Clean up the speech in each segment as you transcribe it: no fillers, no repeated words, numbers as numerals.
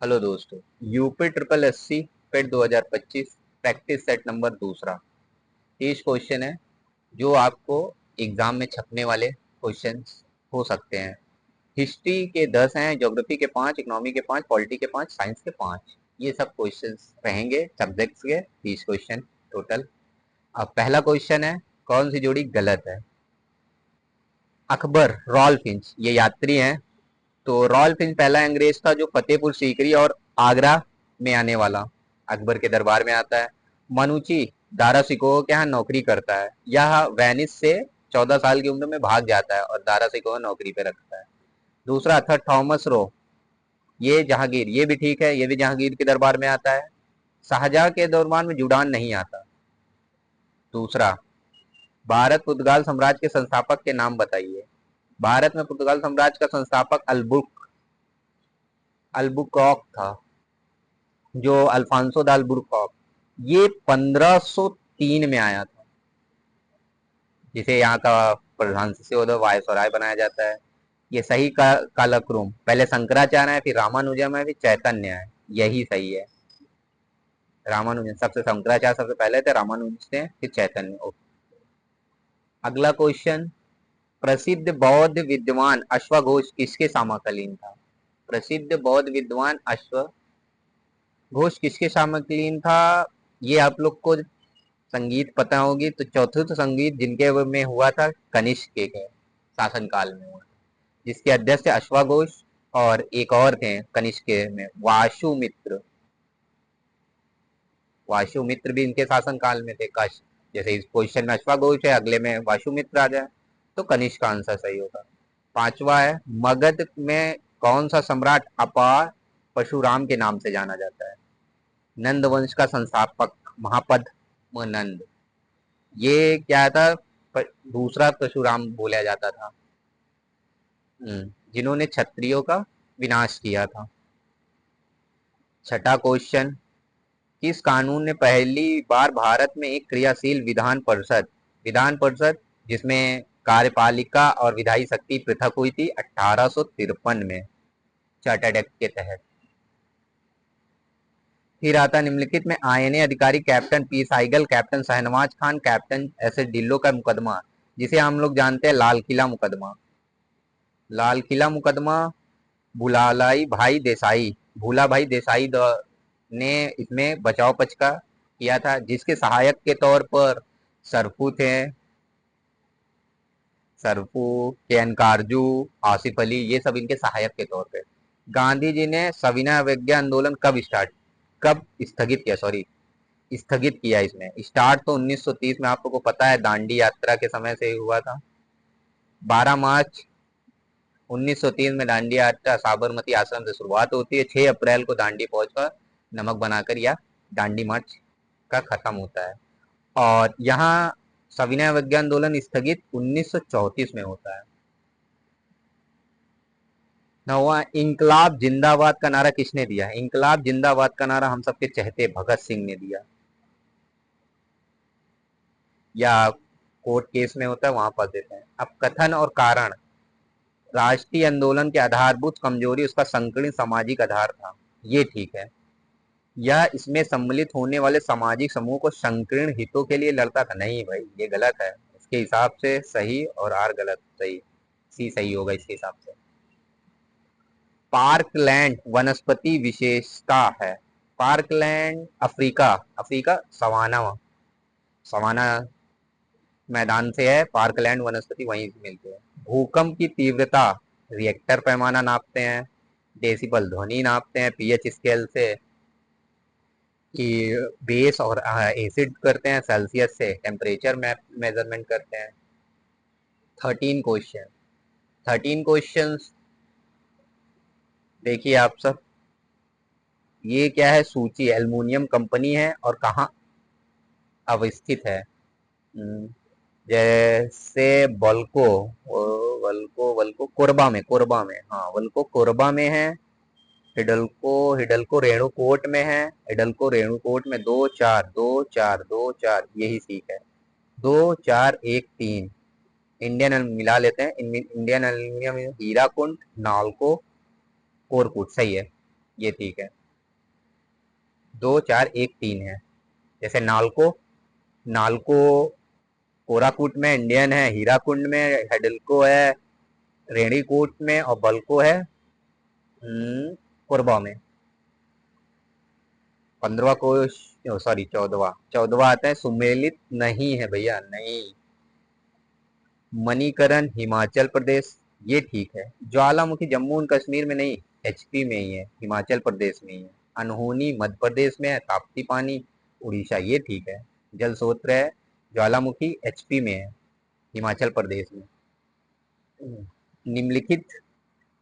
Hello दोस्तों, UP triple SC पेट 2025 practice set number दूसरा। 30 question है जो आपको एग्जाम में छपने वाले क्वेश्चंस हो सकते हैं। हिस्ट्री के 10 हैं, ज्योग्राफी के 5, इकोनॉमी के 5, पॉलिटी के 5, साइंस के 5। ये सब क्वेश्चंस रहेंगे सब्जेक्ट्स के 30 क्वेश्चन टोटल। अब पहला क्वेश्चन है, कौन सी जोड़ी गलत है? अकबर रॉल फिंच ये यात्री हैं। तो रॉयल फिंच पहला अंग्रेज था जो फतेहपुर सीकरी और आगरा में आने वाला अकबर के दरबार में आता है। मनुची दारा सिकोह के यहाँ नौकरी करता है। यह वेनिस से 14 साल की उम्र में भाग जाता है और दारा सिकोह नौकरी पे रखता है। दूसरा था थॉमस रो, ये जहांगीर, ये भी ठीक है, ये भी जहांगीर के दरबार में आता है। शाहजहां के दरबार में जुड़ान नहीं आता। दूसरा, भारत पुर्तगाल साम्राज्य के संस्थापक के नाम बताइए। भारत में पुर्तगाल साम्राज्य का संस्थापक अल्बुकॉक था, जो अल्फांसो द अल्बुकॉक। ये 1503 में आया था, जिसे यहाँ का प्रधान सचिव वायसराय बनाया जाता है। ये सही कालक्रम पहले शंकराचार्य है, फिर रामानुजम है, फिर चैतन्य है। यही सही है। रामानुजन सबसे, शंकराचार्य सबसे पहले थे, रामानुजन से फिर चैतन्य। अगला क्वेश्चन, प्रसिद्ध बौद्ध विद्वान अश्वघोष किसके समकालीन था? प्रसिद्ध बौद्ध विद्वान अश्वघोष किसके समकालीन था? ये आप लोग को संगीत पता होगी तो चतुर्थ संगीत जिनके में हुआ था कनिष्क के शासनकाल में हुआ, जिसके अध्यक्ष अश्वघोष और एक और थे कनिष्क में वासुमित्र। वासुमित्र भी इनके शासनकाल में थे। कश जैसे इस क्वेश्चन में अश्वघोष है, अगले में वासुमित्र आ जाए तो कनिष्क का आंसर सही होगा। पांचवा है, मगध में कौन सा सम्राट अपार परशुराम के नाम से जाना जाता है? नंद वंश का संस्थापक महापद्म नंद। ये क्या था? दूसरा परशुराम बोला जाता था, जिन्होंने क्षत्रियों का विनाश किया था। छठा क्वेश्चन, किस कानून ने पहली बार भारत में एक क्रियाशील विधान परिषद जिसमें कार्यपालिका और विधायी शक्ति पृथक हुई थी 1853 में, चार्टर्ड एक्ट के तहत। फिर आता निम्नलिखित में आईएनए अधिकारी captain P Saigal, captain Shahnawaz Khan, captain S S Dhillon का मुकदमा, जिसे हम लोग जानते हैं लाल किला मुकदमा। लाल किला मुकदमा भुलालाई भाई देसाई, भूला भाई देसाई ने इसमें बचाव पक्ष का किया था, जिसके सहायक के तौर पर सरफू थे, सरफू के एन कारजू, आसिफ अली, ये सब इनके सहायक के तौर पे। गांधी जी ने सविनय अवज्ञा आंदोलन कब स्थगित किया, सॉरी स्थगित किया? इसमें स्टार्ट तो 1930 में, आप लोगों को पता है, दांडी यात्रा के समय से हुआ था। 12 मार्च 1903 में दांडी यात्रा साबरमती आश्रम से शुरुआत होती है। 6 अप्रैल को दांडी पहुंचकर नमक बनाकर या दांडी मार्च का खत्म होता है। और यहाँ सविनय अवज्ञा आंदोलन स्थगित 1934 में होता है। नौवां, इंकलाब जिंदाबाद का नारा किसने दिया? इंकलाब जिंदाबाद का नारा हम सबके चहेते भगत सिंह ने दिया। या कोर्ट केस में होता है, वहां पर देते हैं। अब कथन और कारण, राष्ट्रीय आंदोलन के आधारभूत कमजोरी उसका संकीर्ण सामाजिक आधार था, ये ठीक है। यह इसमें सम्मिलित होने वाले सामाजिक समूह को संकीर्ण हितों के लिए लड़ता था, नहीं भाई, ये गलत है। इसके हिसाब से सही और आर गलत, सही सी सही होगा इसके हिसाब से। पार्कलैंड वनस्पति विशेषता है। Parkland Africa, Africa savanna, savanna मैदान से है। पार्कलैंड वनस्पति वहीं से मिलते हैं। भूकंप की तीव्रता रिएक्टर पैमाना नापते हैं। डेसिबल ध्वनि नापते हैं पीएच स्केल से। कि बेस और एसिड करते हैं सेल्सियस से। टेम्परेचर मेजरमेंट करते हैं। 13 क्वेश्चन, 13 क्वेश्चन देखिए आप सब। ये क्या है? सूची एल्युमिनियम कंपनी है और कहाँ अवस्थित है? जैसे बल्को, वल्को वल्को कोरबा में, हाँ वल्को कोरबा में है। हिडल्को, हिडल्को रेणुकूट में है। हिडल्को रेणुकूट में 2 4 2 4 2 4, यही सीख है। 2 4 1 3 इंडियन मिला लेते हैं। इंडियन एल्यूमिनियम हीराकुंड, नालको, कोरकुट, सही है। ये ठीक है। 2 4 1 3 है। जैसे नालको, नालको कोराकुट में इंडियन है, हीराकुंड में हेडल्को है, रेणीकूट में, और बल्को है कोरबा में। 15वां कोश, सॉरी 14वां आता है सुमेलित नहीं है भैया, नहीं। मणिकरण हिमाचल प्रदेश, ये ठीक है। ज्वालामुखी जम्मू एंड कश्मीर में नहीं, एचपी में ही है, हिमाचल प्रदेश में ही है। अनहोनी मध्य प्रदेश में है, ताप्ती पानी उड़ीसा, ये ठीक है। जल स्रोत है ज्वालामुखी, एचपी में है, हिमाचल प्रदेश में। निम्नलिखित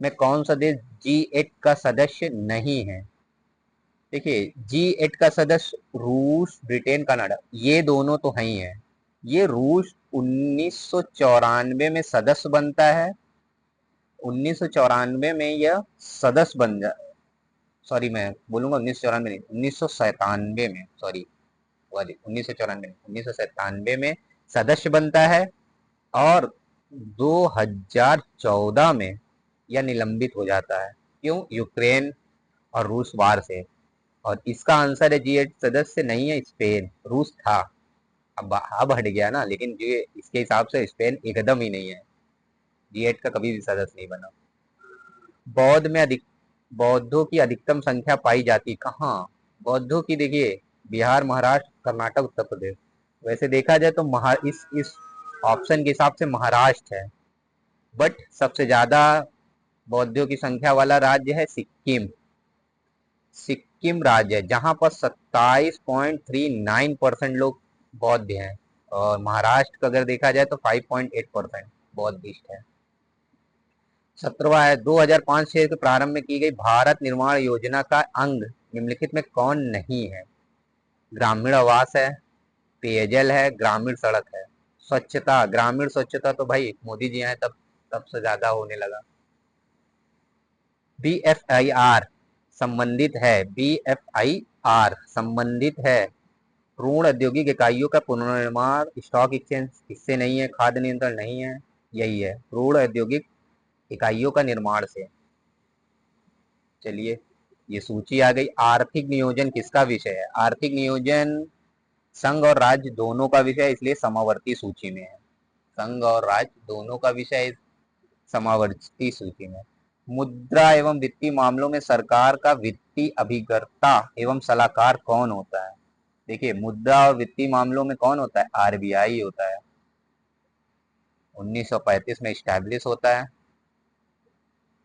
में कौन सा देश G8 का सदस्य नहीं है? देखिए, G8 का सदस्य रूस, ब्रिटेन, कनाडा, ये दोनों तो है ही है। ये रूस 1994 में सदस्य बनता है। 1994 में यह सदस्य बन जा, सॉरी मैं बोलूंगा 1994 नहीं, 1997 में, सॉरी 1994 नहीं, 1997 में सदस्य बनता है। और 2014 में यह निलंबित हो जाता है। क्यों? यूक्रेन और रूस वार से। और इसका आंसर है G8 सदस्य नहीं है स्पेन, रूस था, अब हट गया ना, लेकिन जो इसके हिसाब से स्पेन एकदम ही नहीं है, G8 का कभी भी सदस्य नहीं बना। बौद्ध में बौद्धों की अधिकतम संख्या पाई जाती कहाँ? बौद्धों की देखिए, बिहार, महाराष्ट्र, कर्नाटक, उत्तर प्रदेश। वैसे देखा जाए तो इस ऑप्शन के हिसाब से महाराष्ट्र है, बट सबसे ज्यादा बौद्धों की संख्या वाला राज्य है सिक्किम। सिक्किम राज्य है जहां पर 27.39% लोग बौद्ध हैं। और महाराष्ट्र का अगर देखा जाए तो 5.8% बौद्धिस्ट है। 17वां है, 2005-6 के प्रारंभ में की गई भारत निर्माण योजना का अंग निम्नलिखित में कौन नहीं है? ग्रामीण आवास है, पेयजल है, ग्रामीण सड़क है। स्वच्छता, ग्रामीण स्वच्छता तो भाई मोदी जी आए तब से ज्यादा होने लगा। BFIR संबंधित है, BFIR संबंधित है। पूर्ण औद्योगिक इकाइयों का पुनर्निर्माण, स्टॉक एक्सचेंज इससे नहीं है, खाद्य नियंत्रण नहीं है, यही है पूर्ण औद्योगिक इकाइयों का निर्माण से। चलिए, ये सूची आ गई। आर्थिक नियोजन किसका विषय है? आर्थिक नियोजन संघ और राज्य दोनों का विषय, इसलिए समावर्ती सूची में है। संघ और राज्य दोनों का विषय समावर्ती सूची में। मुद्रा एवं वित्तीय मामलों में सरकार का वित्तीय अभिकर्ता एवं सलाहकार कौन होता है? देखिए, मुद्रा और वित्तीय मामलों में कौन होता है? आरबीआई होता है। 1935 में स्टैब्लिश होता है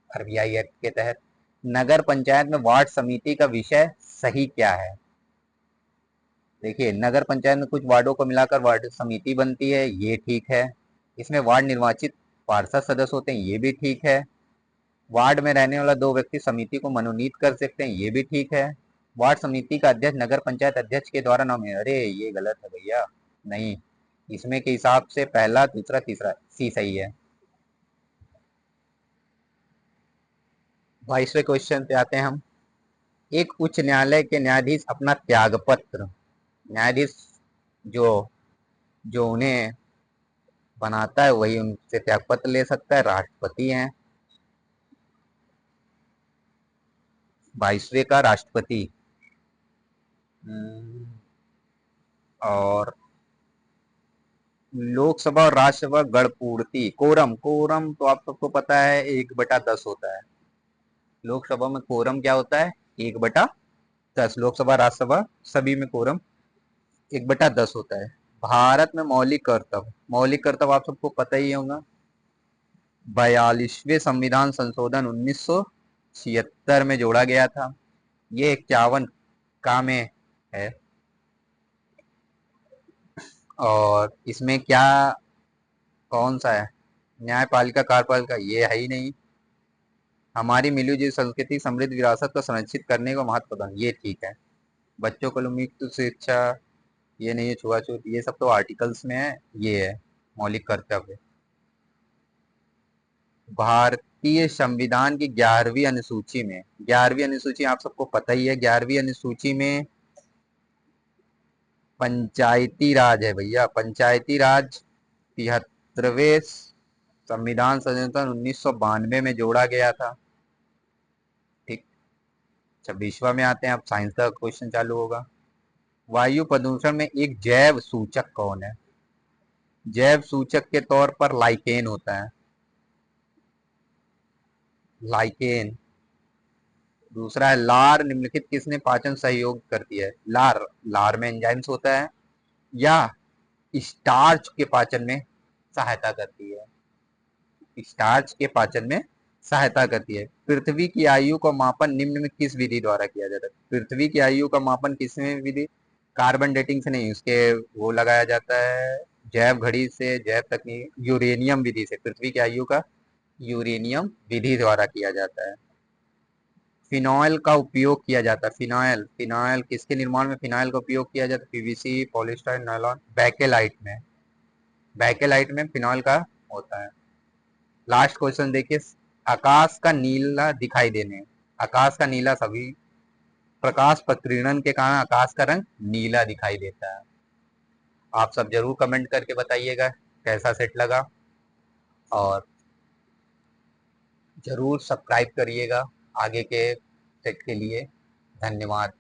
आरबीआई एक्ट के तहत। नगर पंचायत में वार्ड समिति का विषय सही क्या है? देखिए, नगर पंचायत में कुछ वार्डों को मिलाकर वार्ड समिति बनती है, ये ठीक है। इसमें वार्ड निर्वाचित पार्षद सदस्य होते हैं, ये भी ठीक है। वार्ड में रहने वाला 2 व्यक्ति समिति को मनोनीत कर सकते हैं, ये भी ठीक है। वार्ड समिति का अध्यक्ष नगर पंचायत अध्यक्ष के द्वारा नाम है, अरे ये गलत है भैया, नहीं। इसमें के हिसाब से पहला, दूसरा, तीसरा, सी सही है। 22वें क्वेश्चन पे आते हैं हम। एक उच्च न्यायालय के न्यायाधीश अपना त्यागपत्र, न्यायाधीश जो जो उन्हें बनाता है वही उनसे त्यागपत्र ले सकता है, राष्ट्रपति हैं। 22वें का राष्ट्रपति। और लोकसभा और राज्यसभा गणपूर्ति, कोरम, कोरम तो आप सबको पता है 1/10 होता है। लोकसभा में कोरम क्या होता है? 1/10। लोकसभा, राज्यसभा सभी में कोरम 1/10 होता है। भारत में मौलिक कर्तव्य, मौलिक कर्तव्य आप सबको पता ही होगा। 42वें संविधान संशोधन 1976 में जोड़ा गया था। ये 51 का में है। और इसमें क्या, कौन सा है? न्यायपालिका, कार्यपालिका, ये है ही नहीं। हमारी मिलीजुली संस्कृति समृद्ध विरासत को संरक्षित करने का महत्व प्रदान, ये ठीक है। बच्चों को मुक्त शिक्षा, ये नहीं है। छुआछूत, ये सब तो आर्टिकल्स में है, ये है मौलिक कर्तव्य। भारतीय संविधान की 11वीं अनुसूची में, 11वीं अनुसूची आप सबको पता ही है, 11वीं अनुसूची में पंचायती राज है भैया, पंचायती राज 73वें संविधान संशोधन 1992 में जोड़ा गया था। ठीक, अच्छा, विश्व में आते हैं, अब साइंस का क्वेश्चन चालू होगा। वायु प्रदूषण में एक जैव सूचक कौन है? जैव सूचक के तौर पर लाइकेन होता है, लाइकेन। दूसरा है लार, निम्नलिखित किसने पाचन सहयोग करती है? लार, लार में एंजाइम्स होता है, या स्टार्च के पाचन में सहायता करती है? स्टार्च के पाचन में सहायता करती है। पृथ्वी की आयु का मापन निम्न में किस विधि द्वारा किया जाता है? पृथ्वी की आयु का मापन किस में विधि? कार्बन डेटिंग से नहीं, उसके वो लगाया जाता है जैव घड़ी से, जैव तकनीक, यूरेनियम विधि से। पृथ्वी की आयु का यूरेनियम विधि द्वारा किया जाता है। फिनॉयल का उपयोग किया जाता है, फिनॉयल, फिनॉयल किसके निर्माण में फिनॉयल का उपयोग किया जाता है? पीवीसी, पॉलिस्टर, नायलॉन, बैकेलाइट में, बैकेलाइट में फिनॉयल का होता है। लास्ट क्वेश्चन देखिए, आकाश का नीला दिखाई देने, आकाश का नीला सभी प्रकाश प्रकीर्णन के कारण आकाश का रंग नीला दिखाई देता है। आप सब जरूर कमेंट करके बताइएगा कैसा सेट लगा, और जरूर सब्सक्राइब करिएगा आगे के सेट के लिए। धन्यवाद।